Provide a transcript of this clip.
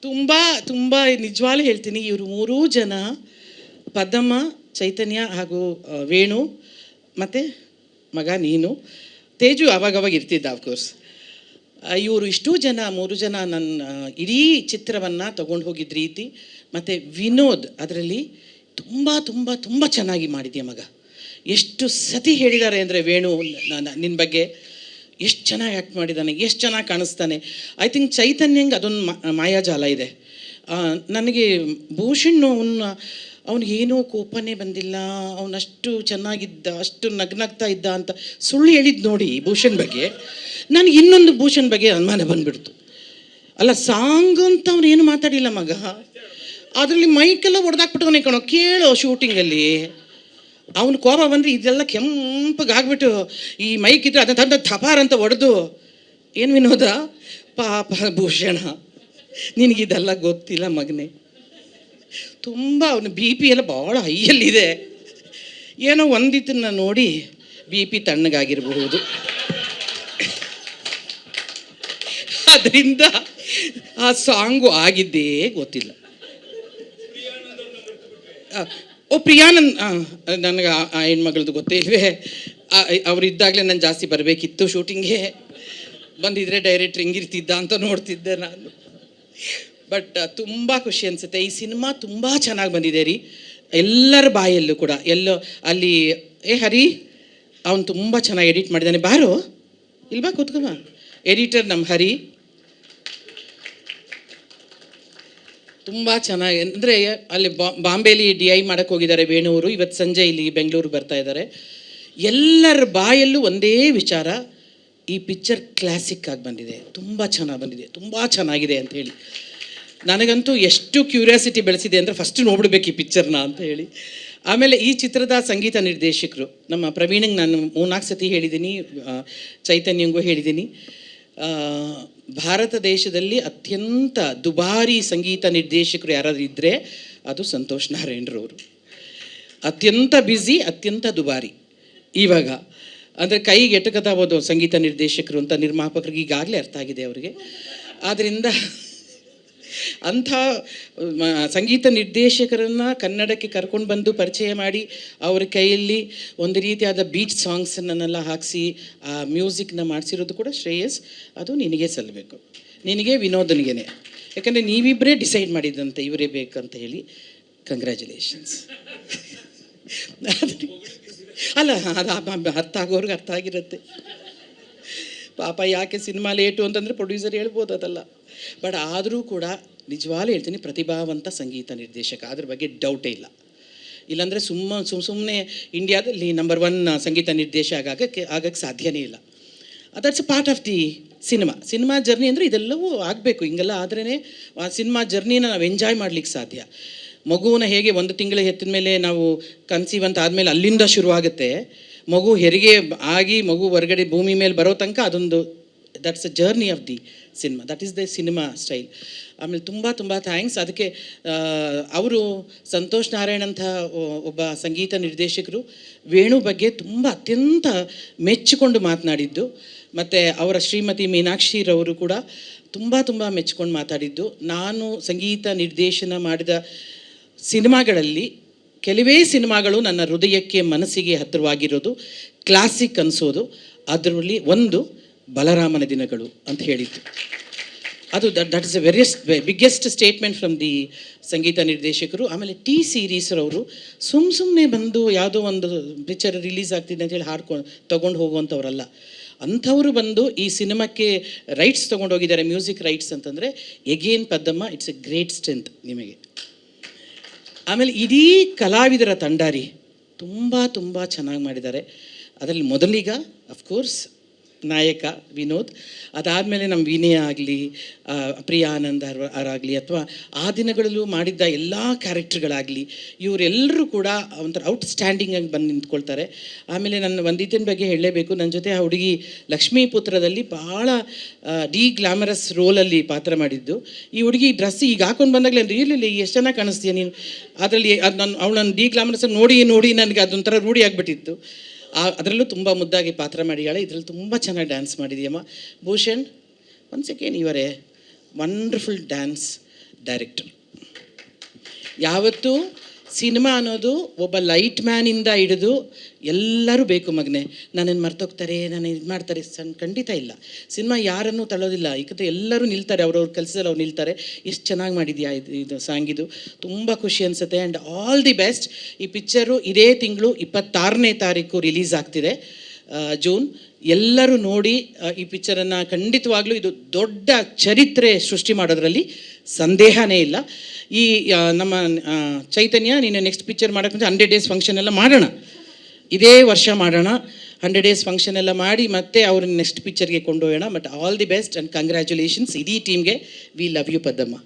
ತುಂಬ ತುಂಬ ನಿಜವಾಗ್ಲೂ ಹೇಳ್ತೀನಿ, ಇವರು ಮೂರೂ ಜನ ಪದ್ದಮ್ಮ, ಚೈತನ್ಯ ಹಾಗೂ ವೇಣು ಮತ್ತು ಮಗ ನೀನು, ತೇಜು ಅವಾಗವಾಗ ಇರ್ತಿದ್ದ ಅಫ್ಕೋರ್ಸ್. ಇವರು ಇಷ್ಟೂ ಜನ, ಮೂರು ಜನ ನನ್ನ ಇಡೀ ಚಿತ್ರವನ್ನು ತಗೊಂಡು ಹೋಗಿದ್ದ ರೀತಿ, ಮತ್ತು ವಿನೋದ್ ಅದರಲ್ಲಿ ತುಂಬ ತುಂಬ ತುಂಬ ಚೆನ್ನಾಗಿ ಮಾಡಿದ್ಯಾ ಮಗ. ಎಷ್ಟು ಸತಿ ಹೇಳಿದ್ದಾರೆ ಅಂದರೆ ವೇಣು ನಿನ್ನ ಬಗ್ಗೆ, ಎಷ್ಟು ಚೆನ್ನಾಗಿ ಆ್ಯಕ್ಟ್ ಮಾಡಿದ್ದಾನೆ, ಎಷ್ಟು ಚೆನ್ನಾಗಿ ಕಾಣಿಸ್ತಾನೆ. ಐ ಥಿಂಕ್ ಚೈತನ್ಯಂಗೆ ಅದೊಂದು ಮಾಯಾಜಾಲ ಇದೆ. ನನಗೆ ಭೂಷಣ್ ಅವನಿಗೇನೂ ಕೋಪನೇ ಬಂದಿಲ್ಲ, ಅವನಷ್ಟು ಚೆನ್ನಾಗಿದ್ದ, ಅಷ್ಟು ನಗ್ನಗ್ತಾ ಇದ್ದ ಅಂತ ಸುಳ್ಳು ಹೇಳಿದ್ದು ನೋಡಿ ಭೂಷಣ್ ಬಗ್ಗೆ, ನನಗೆ ಇನ್ನೊಂದು ಭೂಷಣ್ ಬಗ್ಗೆ ಅನುಮಾನ ಬಂದುಬಿಡ್ತು. ಅಲ್ಲ, ಸಾಂಗ್ ಅಂತ ಅವನೇನು ಮಾತಾಡಿಲ್ಲ ಮಗ, ಅದರಲ್ಲಿ ಮೈಕೆಲ್ಲ ಹೊಡೆದಾಕ್ಬಿಟ್ಟವನೇ ಕಣೋ. ಕೇಳೋ ಶೂಟಿಂಗಲ್ಲಿ ಅವನು ಕೋಪ ಬಂದರೆ ಇದೆಲ್ಲ ಕೆಂಪಗಾಗ್ಬಿಟ್ಟು ಈ ಮೈಕ್ ಇದ್ರೆ ಅದನ್ನ ತಂದ ಥಪಾರ್ ಅಂತ ಹೊಡೆದು, ಏನು ವಿನೋದ ಪಾಪ ಭೂಷಣ, ನಿನಗಿದೆಲ್ಲ ಗೊತ್ತಿಲ್ಲ ಮಗನೇ. ತುಂಬ ಅವನು ಬಿ ಪಿ ಎಲ್ಲ ಭಾಳ ಹೈಯಲ್ಲಿದೆ. ಏನೋ ಒಂದಿದ್ದನ್ನು ನೋಡಿ ಬಿ ಪಿ ತಣ್ಣಗಾಗಿರಬಹುದು, ಅದರಿಂದ ಆ ಸಾಂಗು ಆಗಿದ್ದೇ ಗೊತ್ತಿಲ್ಲ. ಪ್ರಿಯಾನಂದ್, ನನಗೆ ಆ ಹೆಣ್ಮಗಳದ್ದು ಗೊತ್ತೇ ಇವೆ. ಅವರಿದ್ದಾಗಲೇ ನಾನು ಜಾಸ್ತಿ ಬರಬೇಕಿತ್ತು ಶೂಟಿಂಗ್ಗೆ, ಬಂದಿದ್ದರೆ ಡೈರೆಕ್ಟ್ರ್ ಹಿಂಗಿರ್ತಿದ್ದ ಅಂತ ನೋಡ್ತಿದ್ದೆ ನಾನು. ಬಟ್ ತುಂಬ ಖುಷಿ ಅನಿಸುತ್ತೆ. ಈ ಸಿನಿಮಾ ತುಂಬ ಚೆನ್ನಾಗಿ ಬಂದಿದೆ ರೀ, ಎಲ್ಲರ ಬಾಯಲ್ಲೂ ಕೂಡ. ಎಲ್ಲೋ ಅಲ್ಲಿ ಹರಿ ಅವನು ತುಂಬ ಚೆನ್ನಾಗಿ ಎಡಿಟ್ ಮಾಡಿದ್ದಾನೆ. ಬಾರೋ ಇಲ್ವಾ ಕೂತ್ಕೊಬ, ಎಡಿಟರ್ ನಮ್ಮ ಹರಿ ತುಂಬ ಚೆನ್ನಾಗಿ, ಅಂದರೆ ಅಲ್ಲಿ ಬಾಂಬೆಲಿ DI ಮಾಡೋಕ್ಕೆ ಹೋಗಿದ್ದಾರೆ ವೇಣುವರು, ಇವತ್ತು ಸಂಜೆ ಇಲ್ಲಿ ಬೆಂಗಳೂರು ಬರ್ತಾ ಇದ್ದಾರೆ. ಎಲ್ಲರ ಬಾಯಲ್ಲೂ ಒಂದೇ ವಿಚಾರ, ಈ ಪಿಕ್ಚರ್ ಕ್ಲಾಸಿಕ್ ಆಗಿ ಬಂದಿದೆ, ತುಂಬ ಚೆನ್ನಾಗಿ ಬಂದಿದೆ, ತುಂಬ ಚೆನ್ನಾಗಿದೆ ಅಂತ ಹೇಳಿ. ನನಗಂತೂ ಎಷ್ಟು ಕ್ಯೂರಿಯಾಸಿಟಿ ಬೆಳೆಸಿದೆ ಅಂದರೆ ಫಸ್ಟ್ ನೋಡ್ಬಿಡ್ಬೇಕು ಈ ಪಿಕ್ಚರ್ನ ಅಂತ ಹೇಳಿ. ಆಮೇಲೆ ಈ ಚಿತ್ರದ ಸಂಗೀತ ನಿರ್ದೇಶಕರು ನಮ್ಮ ಪ್ರವೀಣಿಗೆ ನಾನು 3-4 ಸತಿ ಹೇಳಿದ್ದೀನಿ, ಚೈತನ್ಯಂಗೂ ಹೇಳಿದ್ದೀನಿ. ಭಾರತ ದೇಶದಲ್ಲಿ ಅತ್ಯಂತ ದುಬಾರಿ ಸಂಗೀತ ನಿರ್ದೇಶಕರು ಯಾರಾದರೂ ಇದ್ದರೆ ಅದು ಸಂತೋಷ್ ನಾರಾಯಣರವರು. ಅತ್ಯಂತ ಬ್ಯುಸಿ, ಅತ್ಯಂತ ದುಬಾರಿ. ಇವಾಗ ಅಂದರೆ ಕೈಗೆ ಎಟಕತಾಬೋದು ಸಂಗೀತ ನಿರ್ದೇಶಕರು ಅಂತ ನಿರ್ಮಾಪಕರಿಗೆ ಈಗಾಗಲೇ ಅರ್ಥ ಆಗಿದೆ ಅವರಿಗೆ. ಆದ್ದರಿಂದ ಅಂಥ ಸಂಗೀತ ನಿರ್ದೇಶಕರನ್ನು ಕನ್ನಡಕ್ಕೆ ಕರ್ಕೊಂಡು ಬಂದು ಪರಿಚಯ ಮಾಡಿ ಅವ್ರ ಕೈಯಲ್ಲಿ ಒಂದು ರೀತಿಯಾದ ಬೀಟ್ ಸಾಂಗ್ಸನ್ನೆಲ್ಲ ಹಾಕಿಸಿ ಆ ಮ್ಯೂಸಿಕ್ನ ಮಾಡಿಸಿರೋದು ಕೂಡ ಶ್ರೇಯಸ್, ಅದು ನಿನಗೆ ಸಲ್ಲಬೇಕು, ನಿನಗೆ ವಿನೋದನಿಗೇನೆ. ಯಾಕಂದರೆ ನೀವಿಬ್ಬರೇ ಡಿಸೈಡ್ ಮಾಡಿದ್ದಂತೆ ಇವರೇ ಬೇಕಂತ ಹೇಳಿ. ಕಂಗ್ರ್ಯಾಚುಲೇಷನ್ಸ್. ಅಲ್ಲ, ಅದು ಅರ್ಥ ಆಗೋರ್ಗೆ ಅರ್ಥ ಆಗಿರುತ್ತೆ. ಪಾಪ ಯಾಕೆ ಸಿನಿಮಾ ಲೇಟು ಅಂತಂದರೆ ಪ್ರೊಡ್ಯೂಸರ್ ಹೇಳ್ಬೋದು ಅದಲ್ಲ. ಬಟ್ ಆದರೂ ಕೂಡ ನಿಜವಾಗ್ಲೂ ಹೇಳ್ತೀನಿ, ಪ್ರತಿಭಾವಂತ ಸಂಗೀತ ನಿರ್ದೇಶಕ, ಅದ್ರ ಬಗ್ಗೆ ಡೌಟೇ ಇಲ್ಲ. ಇಲ್ಲಾಂದರೆ ಸುಮ್ಮನೆ ಇಂಡಿಯಾದಲ್ಲಿ ನಂಬರ್ 1 ಸಂಗೀತ ನಿರ್ದೇಶಕ ಆಗಕ್ಕೆ ಸಾಧ್ಯನೇ ಇಲ್ಲ. That's a part of the cinema journey. ಅಂದರೆ ಇದೆಲ್ಲವೂ ಆಗಬೇಕು, ಹಿಂಗೆಲ್ಲ ಆದ್ರೇ ಆ ಸಿನಿಮಾ ಜರ್ನಿನ ನಾವು ಎಂಜಾಯ್ ಮಾಡ್ಲಿಕ್ಕೆ ಸಾಧ್ಯ. ಮಗುವನ್ನ ಹೇಗೆ 1 ತಿಂಗಳು ಹೆತ್ತಿದ ಮೇಲೆ ನಾವು ಕನ್ಸೀವ್ ಅಂತ ಆದಮೇಲೆ ಅಲ್ಲಿಂದ ಶುರುವಾಗುತ್ತೆ, ಮಗು ಹೆರಿಗೆ ಆಗಿ ಮಗು ಹೊರಗಡೆ ಭೂಮಿ ಮೇಲೆ ಬರೋ ತನಕ ಅದೊಂದು that's a journey of the cinema, that is the cinema style. ಆಮೇಲೆ ತುಂಬ ತುಂಬ ಥ್ಯಾಂಕ್ಸ್. ಅದಕ್ಕೆ ಅವರು ಸಂತೋಷ್ ನಾರಾಯಣ್ ಅಂತ ಒಬ್ಬ ಸಂಗೀತ ನಿರ್ದೇಶಕರು ವೇಣು ಬಗ್ಗೆ ತುಂಬ ಅತ್ಯಂತ ಮೆಚ್ಚಿಕೊಂಡು ಮಾತನಾಡಿದ್ದು, ಮತ್ತು ಅವರ ಶ್ರೀಮತಿ ಮೀನಾಕ್ಷಿರವರು ಕೂಡ ತುಂಬ ತುಂಬ ಮೆಚ್ಚಿಕೊಂಡು ಮಾತಾಡಿದ್ದು. ನಾನು ಸಂಗೀತ ನಿರ್ದೇಶನ ಮಾಡಿದ ಸಿನಿಮಾಗಳಲ್ಲಿ ಕೆಲವೇ ಸಿನಿಮಾಗಳು ನನ್ನ ಹೃದಯಕ್ಕೆ ಮನಸ್ಸಿಗೆ ಹತ್ತಿರವಾಗಿರೋದು, ಕ್ಲಾಸಿಕ್ ಅನಿಸೋದು. ಅದರಲ್ಲಿ ಒಂದು ಬಲರಾಮನ ದಿನಗಳು ಅಂತ ಹೇಳಿದ್ದು. ಅದು that is a biggest statement from the ಸಂಗೀತ ನಿರ್ದೇಶಕರು. ಆಮೇಲೆ ಸೀರೀಸ್ರವರು ಸುಮ್ಮನೆ ಬಂದು ಯಾವುದೋ ಒಂದು ಪಿಕ್ಚರ್ ರಿಲೀಸ್ ಆಗ್ತಿದೆ ಅಂತೇಳಿ ತೊಗೊಂಡು ಹೋಗುವಂಥವ್ರಲ್ಲ. ಅಂಥವರು ಬಂದು ಈ ಸಿನಿಮಾಕ್ಕೆ ರೈಟ್ಸ್ ತೊಗೊಂಡೋಗಿದ್ದಾರೆ, ಮ್ಯೂಸಿಕ್ ರೈಟ್ಸ್ ಅಂತಂದರೆ again Paddamma, it's a great strength ನಿಮಗೆ. ಆಮೇಲೆ ಇಡೀ ಕಲಾವಿದರ ತಂಡ ರೀ ತುಂಬ ತುಂಬ ಚೆನ್ನಾಗಿ ಮಾಡಿದ್ದಾರೆ. ಅದರಲ್ಲಿ ಮೊದಲಿಗ ಅಫ್ಕೋರ್ಸ್ ನಾಯಕ ವಿನೋದ್, ಅದಾದಮೇಲೆ ನಮ್ಮ ವಿನಯ ಆಗಲಿ, ಪ್ರಿಯಾನಂದ್ ಅವರಾಗಲಿ, ಅಥವಾ ಆ ದಿನಗಳಲ್ಲೂ ಮಾಡಿದ್ದ ಎಲ್ಲ ಕ್ಯಾರೆಕ್ಟರ್ಗಳಾಗಲಿ, ಇವರೆಲ್ಲರೂ ಕೂಡ ಒಂಥರ ಔಟ್ಸ್ಟ್ಯಾಂಡಿಂಗ್ ಆಗಿ ಬಂದು ನಿಂತ್ಕೊಳ್ತಾರೆ. ಆಮೇಲೆ ನನ್ನ ವಂದಿತನ ಬಗ್ಗೆ ಹೇಳಲೇಬೇಕು, ನನ್ನ ಜೊತೆ ಆ ಹುಡುಗಿ ಲಕ್ಷ್ಮೀಪುತ್ರದಲ್ಲಿ ಭಾಳ ಗ್ಲಾಮರಸ್ ರೋಲಲ್ಲಿ ಪಾತ್ರ ಮಾಡಿದ್ದು. ಈ ಹುಡುಗಿ ಡ್ರೆಸ್ ಈಗ ಹಾಕೊಂಡು ಬಂದಾಗಲೇ ರಿಯಲಿ ಎಷ್ಟು ಚೆನ್ನಾಗಿ ಕಾಣಿಸ್ತೀಯ ನೀನು. ಅದರಲ್ಲಿ ಅವಳನ್ನು ಗ್ಲಾಮರಸ್ ನೋಡಿ ನನಗೆ ಅದೊಂಥರ ರೂಢಿ ಆಗಿಬಿಟ್ಟಿತ್ತು. ಅದರಲ್ಲೂ ತುಂಬ ಮುದ್ದಾಗಿ ಪಾತ್ರ ಮಾಡಿದ್ದಾಳೆ. ಇದರಲ್ಲಿ ತುಂಬ ಚೆನ್ನಾಗಿ ಡ್ಯಾನ್ಸ್ ಮಾಡಿದೆಯಮ್ಮ. Bhushan, once again your a wonderful dance. Director. ಯಾವತ್ತೂ ಸಿನಿಮಾ ಅನ್ನೋದು ಒಬ್ಬ ಲೈಟ್ ಮ್ಯಾನಿಂದ ಹಿಡಿದು ಎಲ್ಲರೂ ಬೇಕು ಮಗನೇ, ನನ್ನನ್ನು ಮರ್ತೋಗ್ತಾರೆ, ನಾನು ಇದು ಮಾಡ್ತಾರೆ, ಖಂಡಿತ ಇಲ್ಲ. ಸಿನಿಮಾ ಯಾರನ್ನೂ ತಳ್ಳೋದಿಲ್ಲ, ಏಕೆಂದರೆ ಎಲ್ಲರೂ ನಿಲ್ತಾರೆ, ಅವ್ರವ್ರ ಕೆಲಸದಲ್ಲಿ ಅವ್ರು ನಿಲ್ತಾರೆ. ಎಷ್ಟು ಚೆನ್ನಾಗಿ ಮಾಡಿದ್ಯಾ ಇದು ಸಾಂಗಿದು, ತುಂಬ ಖುಷಿ ಅನಿಸುತ್ತೆ. And all the best. ಈ ಪಿಕ್ಚರು ಇದೇ ತಿಂಗಳು 26ನೇ ತಾರೀಕು ರಿಲೀಸ್ ಆಗ್ತಿದೆ, ಜೂನ್. ಎಲ್ಲರೂ ನೋಡಿ ಈ ಪಿಕ್ಚರನ್ನು. ಖಂಡಿತವಾಗ್ಲೂ ಇದು ದೊಡ್ಡ ಚರಿತ್ರೆ ಸೃಷ್ಟಿ ಮಾಡೋದ್ರಲ್ಲಿ ಸಂದೇಹನೇ ಇಲ್ಲ. ಈ ನಮ್ಮ ಚೈತನ್ಯ, ನೀನು ನೆಕ್ಸ್ಟ್ ಪಿಕ್ಚರ್ ಮಾಡೋಕ್ಕೆ 100 ಡೇಸ್ ಫಂಕ್ಷನ್ ಎಲ್ಲ ಮಾಡೋಣ, ಇದೇ ವರ್ಷ ಮಾಡೋಣ. 100 ಡೇಸ್ ಫಂಕ್ಷನ್ ಎಲ್ಲ ಮಾಡಿ ಮತ್ತೆ ಅವ್ರನ್ನ ನೆಕ್ಸ್ಟ್ ಪಿಕ್ಚರ್ಗೆ ಕೊಂಡೊಯ್ಯೋಣ. But all the best and congratulations ಇಡೀ ಟೀಮ್ಗೆ. We love you Paddamma.